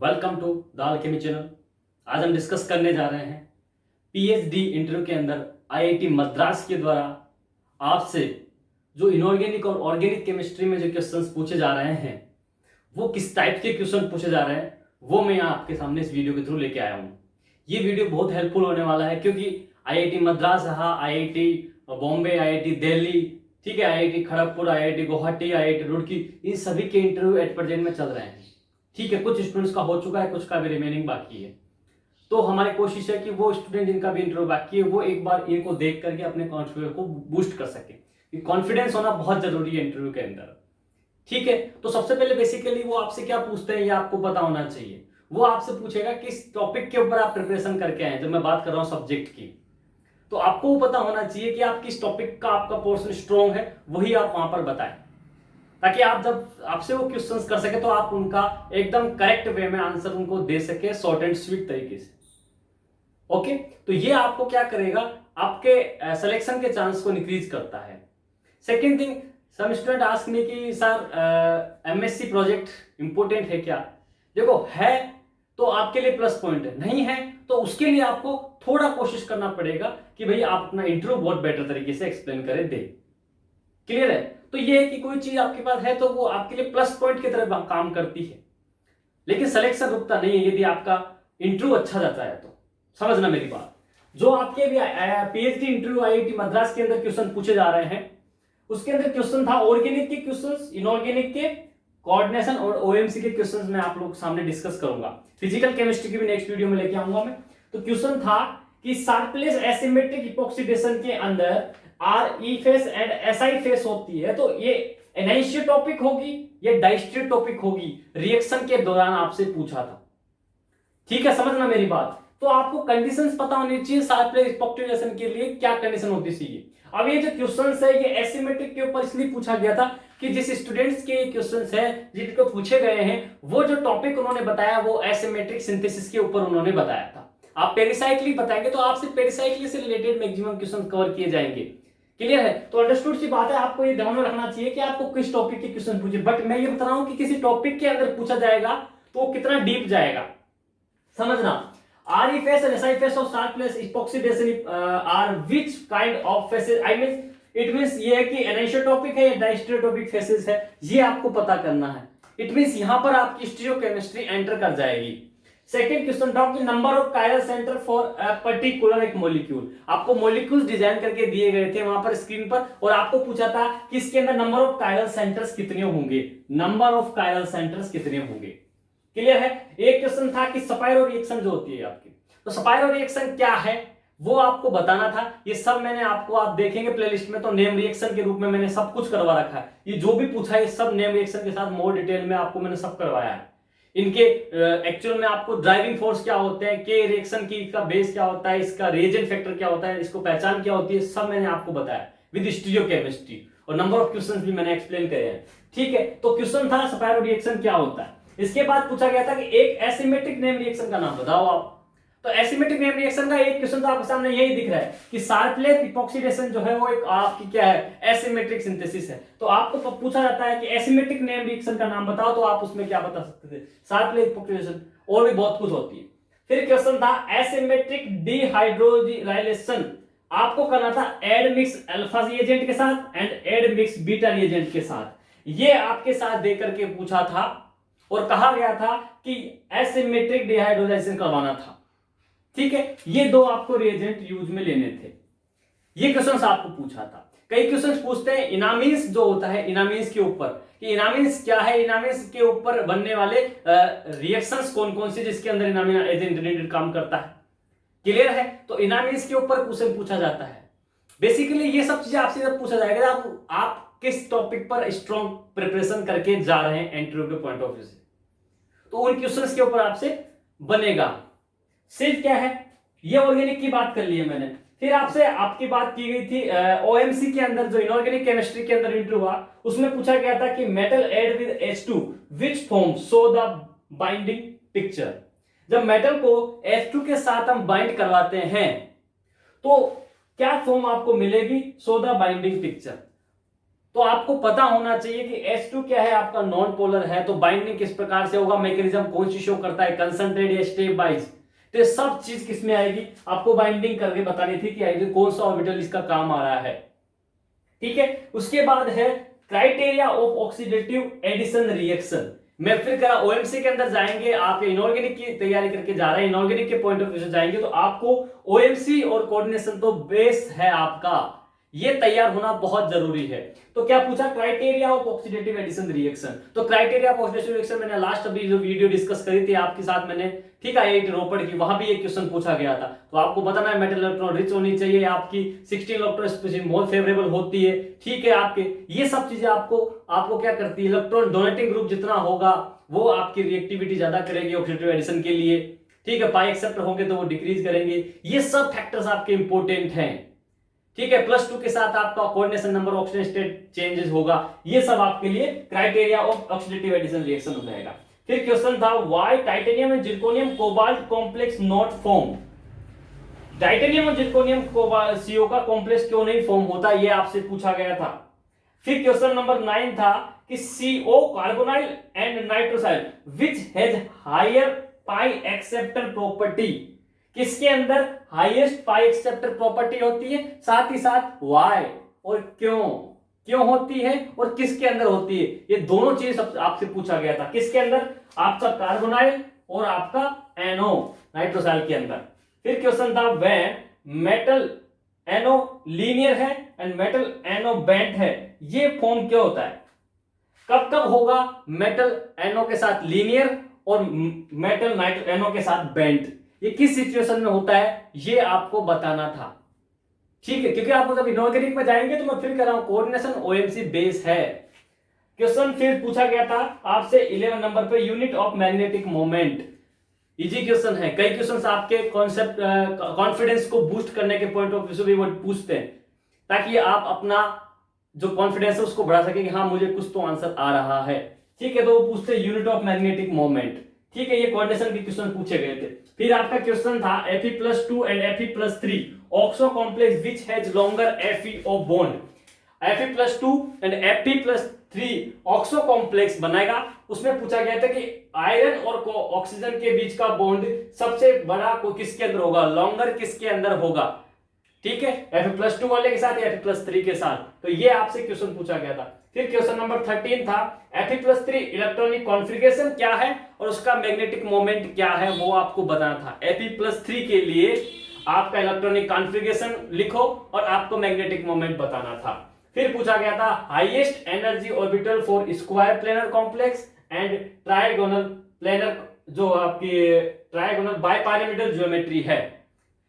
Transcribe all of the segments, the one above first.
Welcome to the Alchemy channel. आज हम discuss करने जा रहे हैं पीएचडी इंटरव्यू के अंदर आईआईटी मद्रास के द्वारा आपसे जो इनऑर्गेनिक और ऑर्गेनिक केमिस्ट्री में जो क्वेश्चंस पूछे जा रहे हैं वो किस टाइप के क्वेश्चन पूछे जा रहे हैं वो मैं यहाँ आपके सामने इस वीडियो के थ्रू लेके आया हूँ। ये वीडियो बहुत हेल्पफुल होने वाला है क्योंकि आईआईटी मद्रास रहा, आईआईटी बॉम्बे, आईआईटी दिल्ली, ठीक है, IIT Kharagpur, IIT Guwahati, IIT Roorkee, इन सभी के इंटरव्यू एट प्रेजेंट में चल रहे हैं। ठीक है, कुछ स्टूडेंट्स का हो चुका है, कुछ का भी रिमेनिंग बाकी है। तो हमारी कोशिश है कि वो स्टूडेंट जिनका भी इंटरव्यू बाकी है वो एक बार इनको देख करके अपने कॉन्फिडेंस को बूस्ट कर सके। कॉन्फिडेंस होना बहुत जरूरी है इंटरव्यू के अंदर। ठीक है, तो सबसे पहले बेसिकली वो आपसे क्या पूछते हैं ये आपको पता होना चाहिए। वो आपसे पूछेगा किस टॉपिक के ऊपर आप प्रिपरेशन करके आए। जब मैं बात कर रहा हूँ सब्जेक्ट की, तो आपको वो पता होना चाहिए कि आप किस टॉपिक का आपका पोर्शन स्ट्रॉन्ग है, वही आप वहां पर बताएं, ताकि आप जब आपसे वो क्वेश्चंस कर सके तो आप उनका एकदम करेक्ट वे में आंसर उनको दे सके, शॉर्ट एंड स्वीट तरीके से। ओके, तो ये आपको क्या करेगा, आपके सिलेक्शन के चांस को इंक्रीज करता है। Second thing, some student ask me कि सर एमएससी प्रोजेक्ट इंपॉर्टेंट है क्या? देखो, है तो आपके लिए प्लस पॉइंट है, नहीं है तो उसके लिए आपको थोड़ा कोशिश करना पड़ेगा कि भाई आप अपना इंटरव्यू बहुत बेटर तरीके से एक्सप्लेन करें, दे। क्लियर है? तो ये है कि कोई चीज आपके पास है तो वो आपके लिए प्लस पॉइंट की तरह काम करती है, लेकिन सिलेक्शन रुकता नहीं है यदि आपका इंटरव्यू अच्छा जाता है तो। समझना मेरी बात। जो आपके भी पीएचडी इंटरव्यू आईआईटी मद्रास के अंदर क्वेश्चन पूछे जा रहे हैं, उसके अंदर क्वेश्चन था ऑर्गेनिक के क्वेश्चंस, इनऑर्गेनिक के, कोऑर्डिनेशन और ओएमसी के क्वेश्चंस मैं आप लोग सामने डिस्कस करूंगा। फिजिकल केमिस्ट्री की भी नेक्स्ट वीडियो में लेके आऊंगा मैं। तो क्वेश्चन था कि शार्पलेस एसिमेट्रिक इपॉक्सीडेशन के अंदर आरई फेस एंड एसआई फेस होती है, तो ये एनाइसोटॉपिक होगी या डाइस्टेरोटॉपिक होगी, रिएक्शन के दौरान आपसे पूछा था। ठीक है, समझना मेरी बात। तो आपको कंडीशंस पता होनी चाहिए शार्पलेस इपॉक्सीडेशन के लिए क्या कंडीशन होती चाहिए। अब ये जो क्वेश्चंस है ये एसिमेट्रिक के ऊपर इसलिए पूछा गया था कि जिस स्टूडेंट्स के क्वेश्चंस है जिनको पूछे गए हैं वो जो टॉपिक उन्होंने बताया वो एसिमेट्रिक सिंथेसिस के ऊपर उन्होंने बताया था। आप पेरिसाइक्लिक बताएंगे तो आपसे पेरिसाइक्लिक से रिलेटेड मैक्सिमम क्वेश्चन कवर किए जाएंगे। क्लियर है? तो अंडरस्टूड सी बात है, आपको ये ध्यान में रखना चाहिए कि आपको किस टॉपिक के क्वेश्चन पूछे। बट मैं ये बता रहा हूं कि किसी टॉपिक के अंदर पूछा जाएगा तो वो कितना डीप जाएगा, समझना। R E face and SI face of Sharpless epoxidation are which kind of faces, I mean it means ये है कि एनाइसोटॉपिक है या डाइस्टेरोटॉपिक फेसेस है, ये आपको पता करना है। इट मींस यहां पर आपकी स्टीरियोकेमिस्ट्री एंटर कर जाएगी। सेकंड क्वेश्चन था कि number of chiral centre for a particular एक मॉलिक्यूल। आपको मॉलिक्यूल्स डिजाइन करके दिए गए थे वहां पर स्क्रीन पर और आपको पूछा था कि इसके अंदर नंबर ऑफ कायरल सेंटर्स कितने होंगे, नंबर ऑफ कायरल सेंटर्स कितने होंगे। क्लियर है? एक क्वेश्चन था कि स्पाइरो रिएक्शन जो होती है आपकी, तो स्पाइरो रिएक्शन क्या है वो आपको बताना था। ये सब मैंने आपको, आप देखेंगे प्लेलिस्ट में तो नेम रिएक्शन के रूप में मैंने सब कुछ करवा रखा है। ये जो भी पूछा है सब नेम रिएक्शन के साथ मोर डिटेल में आपको मैंने सब करवाया है। इनके एक्चुअल में आपको ड्राइविंग फोर्स क्या होते हैं, के रिएक्शन की का बेस क्या होता है, इसका रिएजेंट फैक्टर क्या होता है, इसको पहचान क्या होती है, सब मैंने आपको बताया विद स्टीरियोकेमिस्ट्री और नंबर ऑफ क्वेश्चंस भी मैंने एक्सप्लेन करे हैं। ठीक है, तो क्वेश्चन था स्पाइरो रिएक्शन क्या होता है। इसके बाद पूछा गया था कि एक एसिमेट्रिक नेम रिएक्शन का नाम बताओ आप। तो एसिमेट्रिक नेम रिएक्शन का एक क्वेश्चन तो आपके सामने यही दिख रहा है कि शार्पलेस इपॉक्सीडेशन जो है वो एक आपकी क्या है, एसिमेट्रिक सिंथेसिस है। तो आपको पूछा जाता है कि एसिमेट्रिक नेम रिएक्शन का नाम बताओ, तो आप उसमें क्या बता सकते थे, शार्पलेस इपॉक्सीडेशन, और भी बहुत कुछ होती है। फिर क्वेश्चन था एसिमेट्रिक डिहाइड्रोजिलाइजेशन, आपको करना था एड मिक्स अल्फा रिएजेंट के साथ and add mix beta reagent के साथ। ये आपके साथ देकर के पूछा था और कहा गया था कि एसिमेट्रिक डिहाइड्रोजिलाइजेशन करवाना था। ठीक है, ये दो आपको रिएजेंट यूज में लेने थे। ये क्वेश्चंस आपको पूछा था। कई क्वेश्चंस पूछते हैं इनामीन्स जो होता है, इनामीन्स के ऊपर कि इनामीन्स क्या है, इनामीन्स के ऊपर बनने वाले रिएक्शंस कौन कौन से जिसके अंदर इनामीन एजेंट काम करता है। क्लियर है? तो इनामीन्स के ऊपर क्वेश्चन पूछा जाता है। बेसिकली ये सब चीजें आपसे जब पूछा जाएगा आप किस टॉपिक पर स्ट्रॉन्ग प्रिपरेशन करके जा रहे हैं इंटरव्यू के पॉइंट ऑफ व्यू से, तो उन क्वेश्चंस के ऊपर आपसे बनेगा। सिर्फ क्या है, ये ऑर्गेनिक की बात कर ली है मैंने। फिर आपसे आपकी बात की गई थी ओएमसी के अंदर जो इनऑर्गेनिक केमिस्ट्री के अंदर इंटरव्यू हुआ, उसमें पूछा गया था कि metal add with H2 which form show the binding picture. जब मेटल को H2 के साथ हम बाइंड करवाते हैं तो क्या फॉर्म आपको मिलेगी, शो द बाइंडिंग पिक्चर। तो आपको पता होना चाहिए कि H2 क्या है, आपका नॉन पोलर है, तो बाइंडिंग किस प्रकार से होगा, मैकेनिज्म कौन सी शो करता है, कंसंट्रेट या स्टेप वाइज, तो ये सब चीज किसमें आएगी, आपको बाइंडिंग करके बतानी थी कि कौन सा ऑर्बिटल इसका काम आ रहा है। ठीक है, उसके बाद है criteria of oxidative addition reaction. मैं फिर करा ओएमसी के अंदर जाएंगे, आप इनऑर्गेनिक की तैयारी करके जा रहे हैं, इनऑर्गेनिक के पॉइंट ऑफ व्यू से जाएंगे, तो आपको ओएमसी और कोऑर्डिनेशन तो बेस है आपका, ये तैयार होना बहुत जरूरी है। तो क्या पूछा, criteria of oxidative addition reaction. तो क्राइटेरिया ऑफ ऑक्सीडेटिव रिएक्शन मैंने लास्ट अभी जो वीडियो डिस्कस करी थी आपके साथ मैंने, ठीक है, आईआईटी रोपड़ की, वहां भी एक क्वेश्चन पूछा गया था। तो आपको बताना है मेटल इलेक्ट्रॉन रिच होनी चाहिए, आपकी 16 इलेक्ट्रॉन स्पीशीज मोर फेवरेबल होती है, ठीक है, आपके ये सब चीजें आपको क्या करती है, इलेक्ट्रॉन डोनेटिंग ग्रुप जितना होगा वो आपकी रिएक्टिविटी ज्यादा करेगी ऑक्सीडेटिव एडिशन के लिए, ठीक है, पाई एक्सेप्टर होंगे तो वो डिक्रीज करेंगे, ये सब फैक्टर्स आपके इंपॉर्टेंट हैं, ठीक है। +2 के साथ आपका coordination number, oxidation state changes होगा, ये सब आपके लिए criteria of oxidative addition reaction हो जाएगा। फिर क्वेश्चन था why titanium and zirconium cobalt complex not form. Titanium और जिरकोनियम सीओ का कॉम्प्लेक्स क्यों नहीं फॉर्म होता, ये आपसे पूछा गया था। फिर क्वेश्चन नंबर 9 था कि CO carbonyl and nitrosyl which has higher pi acceptor property, किसके अंदर हाईएस्ट पाई एक्सेप्टर प्रॉपर्टी होती है, साथ ही साथ वाई और क्यों होती है और किसके अंदर होती है, ये दोनों चीज आपसे पूछा गया था। किसके अंदर, आपका कार्बोनाइल और आपका NO नाइट्रोसाइल के अंदर। फिर क्वेश्चन था व्हेन मेटल NO लीनियर है एंड मेटल NO बेंट है, ये फॉर्म क्या होता है, कब होगा मेटल NO के साथ लीनियर और मेटल NO के साथ बेंट, ये किस सिचुएशन में होता है, ये आपको बताना था, ठीक है, क्योंकि आपको जब इनऑर्गेनिक में जाएंगे तो मैं फिर कह रहा हूं कोऑर्डिनेशन ओएमसी बेस है। क्वेश्चन फिर पूछा गया था आपसे 11 नंबर पे unit of magnetic moment, easy question है, कई क्वेश्चंस आपके कॉन्सेप्ट कॉन्फिडेंस को बूस्ट करने के पॉइंट ऑफ व्यू से भी वो पूछते हैं, ताकि आप अपना जो कॉन्फिडेंस है उसको बढ़ा सके कि हाँ मुझे कुछ तो आंसर आ रहा है, ठीक है, तो वो पूछते हैं यूनिट ऑफ मैग्नेटिक मोमेंट, ठीक है, ये कोऑर्डिनेशन के क्वेश्चन पूछे गए थे। फिर आपका क्वेश्चन था Fe+2 and Fe+3 oxo complex which has longer FeO bond, Fe+2 and Fe+3 oxo complex बनाएगा, उसमें पूछा गया था कि आयरन और ऑक्सीजन के बीच का बॉन्ड सबसे बड़ा को किसके अंदर होगा, लॉन्गर किसके अंदर होगा, ठीक है, Fe+2 वाले के साथ या Fe+3 के साथ, तो ये आपसे क्वेश्चन पूछा गया था। फिर क्वेश्चन नंबर 13 था Fe+3 इलेक्ट्रॉनिक कॉन्फ़िगरेशन क्या है और उसका मैग्नेटिक मोमेंट क्या है, वो आपको बताना था। Fe+3 के लिए आपका इलेक्ट्रॉनिक कॉन्फ़िगरेशन लिखो और आपको मैग्नेटिक मोमेंट बताना था। फिर पूछा गया था highest energy orbital for square planar complex and trigonal planar, जो आपकी ट्रायगोनल बाइपिरामिडल ज्योमेट्री है,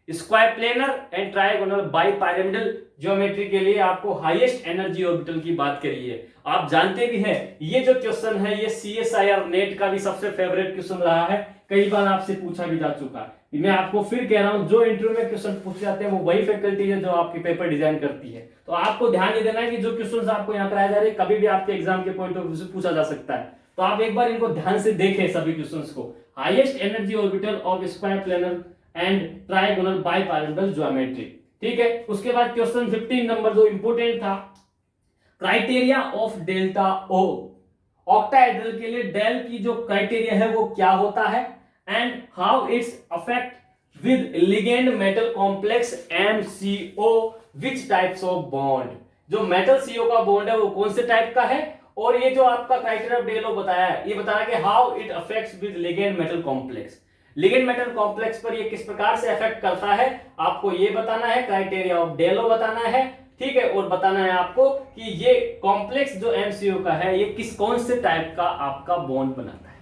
square planar and trigonal bipyramidal geometry के लिए आपको हाईएस्ट एनर्जी ऑर्बिटल की बात करी है। आप जानते भी हैं ये जो क्वेश्चन है ये CSIR नेट का भी सबसे फेवरेट क्वेश्चन रहा है, कई बार आपसे पूछा भी जा चुका है। मैं आपको फिर कह रहा हूं जो इंटरव्यू में क्वेश्चन पूछे जाते हैं वो वही फैकल्टी है जो आपकी पेपर डिजाइन करती है, तो आपको ध्यान ये देना है कि जो क्वेश्चन आपको यहाँ कराए जा रहे हैं कभी भी आपके एग्जाम के पॉइंट ऑफ व्यू से पूछा जा सकता है, तो आप एक बार इनको ध्यान से देखें सभी क्वेश्चन को। Highest energy orbital of square planar and trigonal bipyramidal geometry, ठीक है। उसके बाद क्वेश्चन 15 नंबर जो इंपोर्टेंट था, criteria of delta O, octahedral के लिए डेल की जो क्राइटेरिया है वो क्या होता है and how it's affect with ligand metal complex MCO which types of bond, जो मेटल CO का बॉन्ड है वो कौन से टाइप का है, और ये जो आपका क्राइटेरिया ऑफ डेल O बताया है ये बताना कि how it affects with ligand metal complex, ligand metal complex पर ये किस प्रकार से अफेक्ट करता है आपको ये बताना है, क्राइटेरिया ऑफ डेल O बताना है, ठीक है, और बताना है आपको कि ये कॉम्प्लेक्स जो MCO का है ये कौन से टाइप का आपका बॉन्ड बनाता है।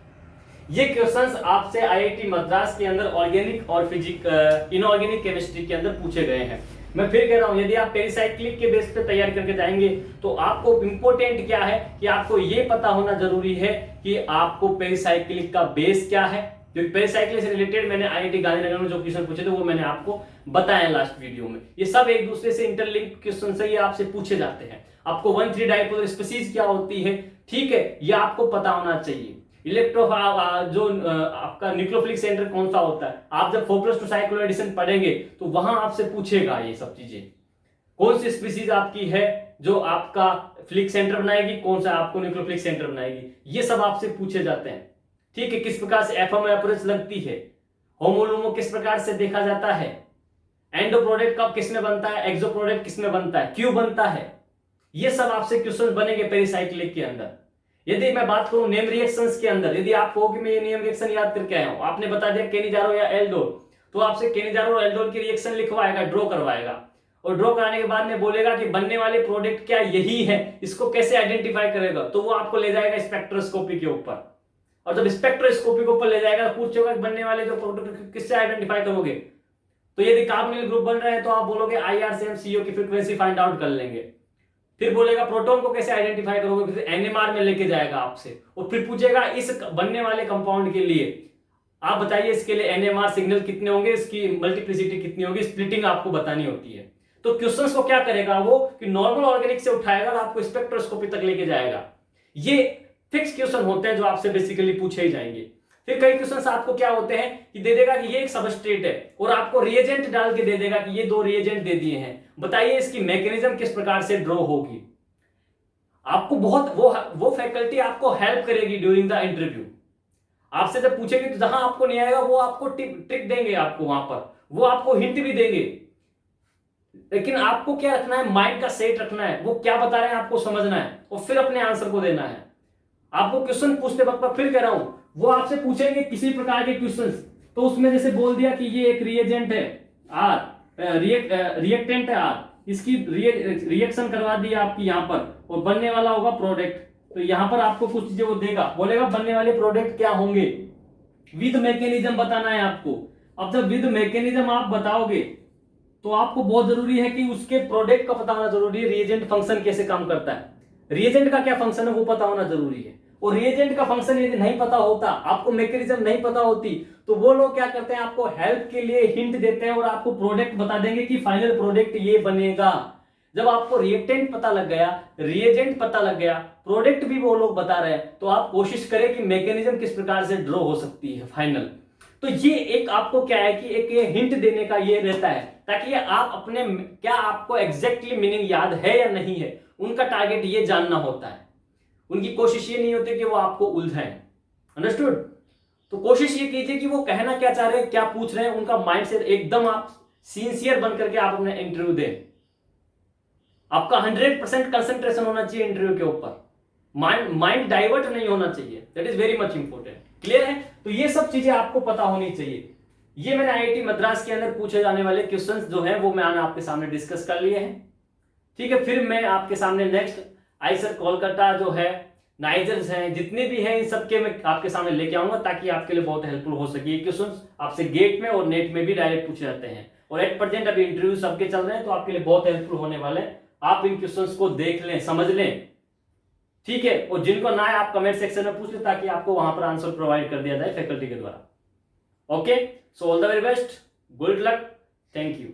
ये क्वेश्चंस आपसे IIT मद्रास के अंदर ऑर्गेनिक और इनऑर्गेनिक केमिस्ट्री के अंदर पूछे गए हैं। मैं फिर कह रहा हूं यदि आप पेरिसाइक्लिक के बेस पे तैयार करके जाएंगे तो आपको इंपॉर्टेंट क्या है कि आपको ये पता होना जरूरी है कि आपको पेरिसाइक्लिक का बेस क्या है, क्योंकि पेरिसाइक्लिक से रिलेटेड मैंने IIT गांधीनगर में जो क्वेश्चन पूछे थे वो मैंने आपको बताया लास्ट वीडियो में। ये सब एक दूसरे से इंटरलिंक क्वेश्चन से ये आपसे पूछे जाते हैं। आपको 1,3 डाइपोलर स्पीशीज क्या होती है, ठीक है, ये आपको पता होना चाहिए। जो आपका न्यूक्लियोफिलिक सेंटर कौन सा होता है, आप जब 4+2 साइक्लोएडिशन पढ़ेंगे तो वहां आपसे पूछेगा ये सब चीजें, कौन सी स्पीशीज आपकी है जो आपका फ्लिक सेंटर बनाएगी, कौन सा आपको न्यूक्लियोफिलिक सेंटर बनाएगी, ये सब आपसे पूछे जाते हैं। ठीक है, किस प्रकार से एफएम अप्रोच लगती है, होमोलुमो किस प्रकार से देखा जाता है, एंडो प्रोडक्ट कब किसमें बनता है, एक्सो प्रोडक्ट किसमें बनता है, क्यों बनता है, ये सब आपसे क्वेश्चन बनेंगे पेरिसाइक्लिक के अंदर। यदि मैं बात करूं नेम रिएक्शंस के अंदर, यदि आप कहो कि मैं ये नेम रिएक्शन याद करके आया हूं, आपने बता दिया केनिजारो या एल्डोल, तो आपसे केनिजारो और एल्डोल की रिएक्शन लिखवाएगा, ड्रॉ करवाएगा, और ड्रॉ कराने के बाद में बोलेगा कि बनने वाले प्रोडक्ट क्या यही है, इसको कैसे आइडेंटिफाई करेगा, तो वो आपको ले जाएगा स्पेक्ट्रोस्कोपी के ऊपर। और जब स्पेक्ट्रोस्कोपी के ऊपर ले जाएगा, पूछेगा कि बनने वाले जो प्रोडक्ट किससे आइडेंटिफाई करोगे, तो यदि कार्बोनिल ग्रुप बन रहे हैं तो आप बोलोगे IRCM CO की फ्रीक्वेंसी फाइंड आउट कर लेंगे। फिर बोलेगा प्रोटॉन को कैसे आइडेंटिफाई करोगे, फिर NMR में लेके जाएगा आपसे, और फिर पूछेगा इस बनने वाले कंपाउंड के लिए आप बताइए इसके लिए NMR सिग्नल कितने होंगे, इसकी मल्टीप्लिसिटी कितनी होगी, स्प्लिटिंग आपको बतानी होती है। तो क्वेश्चंस को क्या करेगा वो कि नॉर्मल ऑर्गेनिक से उठाएगा और आपको स्पेक्ट्रोस्कोपी तक लेके जाएगा। ये फिक्स क्वेश्चन होते हैं जो आपसे बेसिकली पूछे ही जाएंगे। फिर कई क्वेश्चंस आपको क्या होते हैं कि दे देगा कि ये एक सबस्ट्रेट है और आपको रिएजेंट डाल के दे देगा कि ये 2 रिएजेंट दे दिए हैं, बताइए इसकी मैकेनिज्म किस प्रकार से ड्रॉ होगी। आपको बहुत वो फैकल्टी आपको हेल्प करेगी ड्यूरिंग द इंटरव्यू। आपसे जब पूछेगी तो जहां आपको नहीं आएगा वो आपको ट्रिक देंगे, आपको वहां पर वो आपको हिंट भी देंगे, लेकिन आपको क्या रखना है, माइंड का सेट रखना है, वो क्या बता रहे हैं आपको समझना है और फिर अपने आंसर को देना है। आपको क्वेश्चन पूछते वक्त फिर कह रहा हूं, वो आपसे पूछेंगे किसी प्रकार के क्वेश्चंस, तो उसमें जैसे बोल दिया कि ये एक रिएजेंट है R, रिएक्टेंट है R, इसकी रिएक्शन करवा दी आपकी यहां पर और बनने वाला होगा प्रोडक्ट, तो यहां पर आपको कुछ चीजें वो देगा, बोलेगा बनने वाले प्रोडक्ट क्या होंगे, विद मैकेनिज्म बताना है आपको। अब जब विद मैकेनिज्म आप बताओगे तो आपको बहुत जरूरी है कि उसके प्रोडक्ट का पता होना जरूरी है, रिएजेंट फंक्शन कैसे काम करता है, रिएजेंट का क्या फंक्शन है वो पता होना जरूरी है। और रिएजेंट का फंक्शन यदि नहीं पता होता, आपको मैकेनिज्म नहीं पता होती, तो वो लोग क्या करते हैं, आपको हेल्प के लिए हिंट देते हैं और आपको प्रोडक्ट बता देंगे कि फाइनल प्रोडक्ट ये बनेगा। जब आपको रिएक्टेंट पता लग गया, रिएजेंट पता लग गया, प्रोडक्ट भी वो लोग बता रहे हैं, तो आप कोशिश करें कि मैकेनिज्म किस प्रकार से ड्रॉ हो सकती है फाइनल। तो ये एक आपको क्या है कि एक ये हिंट देने का ये रहता है, ताकि आप अपने क्या आपको एग्जैक्टली मीनिंग याद है या नहीं है, उनका टारगेट ये जानना होता है। उनकी कोशिश ये नहीं होती कि वो आपको उलझाएं। अंडरस्टूड? तो कोशिश ये कीजिए कि वो कहना क्या चाह रहे हैं, क्या पूछ रहे हैं, उनका माइंडसेट एकदम आप सिंसियर बन करके आप अपना इंटरव्यू दें। आपका 100% कंसंट्रेशन होना चाहिए इंटरव्यू के ऊपर, माइंड डाइवर्ट नहीं होना चाहिए, that is very much important. Clear है? तो ये सब चीजें आपको पता होनी चाहिए। ये मैंने IIT मद्रास के अंदर पूछे जाने वाले क्वेश्चंस जो है वो मैंने आपके सामने डिस्कस कर लिए हैं। ठीक है, फिर मैं आपके सामने नेक्स्ट आईसर कोलकाता जो है, नाइजर्स हैं, जितने भी हैं, इन सबके मैं आपके सामने लेके आऊंगा ताकि आपके लिए बहुत हेल्पफुल हो सके। ये क्वेश्चंस आपसे गेट में और नेट में भी डायरेक्ट पूछे जाते हैं और एट प्रेजेंट अभी इंटरव्यू सबके चल रहे हैं, तो आपके लिए बहुत हेल्पफुल होने वाले हैं। आप इन क्वेश्चंस को देख लें, समझ लें, ठीक है, और जिनको ना है आप कमेंट सेक्शन में पूछ लें ताकि आपको वहां पर आंसर प्रोवाइड कर दिया जाए फैकल्टी के द्वारा। Okay, so all the very best, good luck, thank you.